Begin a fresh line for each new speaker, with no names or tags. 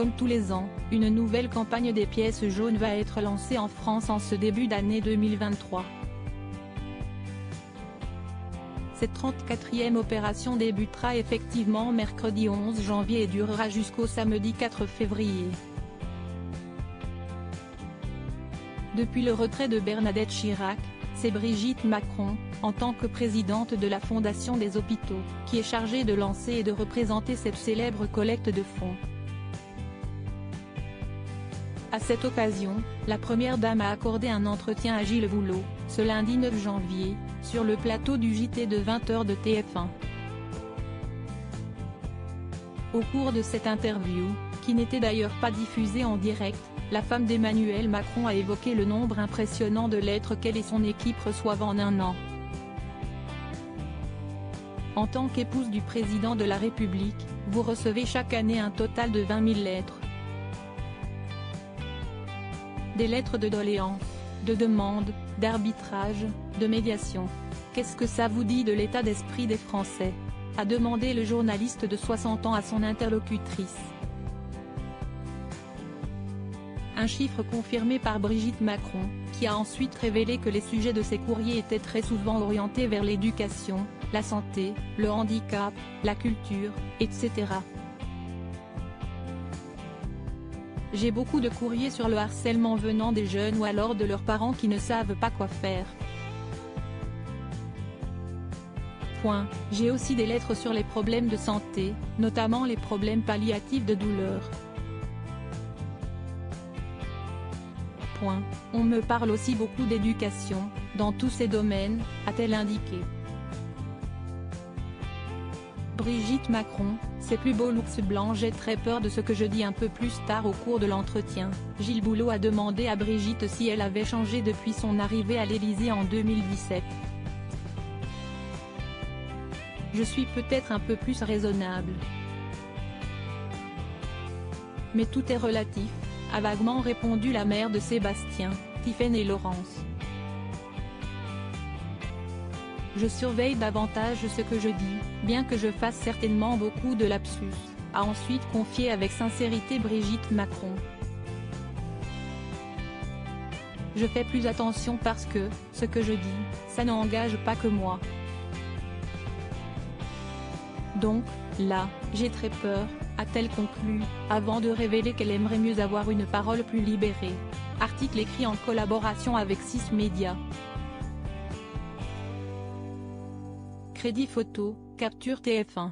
Comme tous les ans, une nouvelle campagne des pièces jaunes va être lancée en France en ce début d'année 2023. Cette 34e opération débutera effectivement mercredi 11 janvier et durera jusqu'au samedi 4 février. Depuis le retrait de Bernadette Chirac, c'est Brigitte Macron, en tant que présidente de la Fondation des hôpitaux, qui est chargée de lancer et de représenter cette célèbre collecte de fonds. À cette occasion, la Première Dame a accordé un entretien à Gilles Boulot, ce lundi 9 janvier, sur le plateau du JT de 20h de TF1. Au cours de cette interview, qui n'était d'ailleurs pas diffusée en direct, la femme d'Emmanuel Macron a évoqué le nombre impressionnant de lettres qu'elle et son équipe reçoivent en un an. En tant qu'épouse du président de la République, vous recevez chaque année un total de 20 000 lettres. Des lettres de doléances, de demandes, d'arbitrage, de médiation. Qu'est-ce que ça vous dit de l'état d'esprit des Français ? A demandé le journaliste de 60 ans à son interlocutrice. Un chiffre confirmé par Brigitte Macron, qui a ensuite révélé que les sujets de ces courriers étaient très souvent orientés vers l'éducation, la santé, le handicap, la culture, etc. J'ai beaucoup de courriers sur le harcèlement venant des jeunes ou alors de leurs parents qui ne savent pas quoi faire. J'ai aussi des lettres sur les problèmes de santé, notamment les problèmes palliatifs de douleur. On me parle aussi beaucoup d'éducation, dans tous ces domaines, a-t-elle indiqué. Brigitte Macron, ses plus beaux looks blancs. J'ai très peur de ce que je dis. Un peu plus tard au cours de l'entretien, Gilles Boulot a demandé à Brigitte si elle avait changé depuis son arrivée à l'Élysée en 2017. Je suis peut-être un peu plus raisonnable. Mais tout est relatif, a vaguement répondu la mère de Sébastien, Tiffaine Laurence. Je surveille davantage ce que je dis, bien que je fasse certainement beaucoup de lapsus, a ensuite confié avec sincérité Brigitte Macron. Je fais plus attention parce que, ce que je dis, ça n'engage pas que moi. Donc, là, j'ai très peur, a-t-elle conclu, avant de révéler qu'elle aimerait mieux avoir une parole plus libérée. Article écrit en collaboration avec 6 médias. Crédit photo, capture TF1.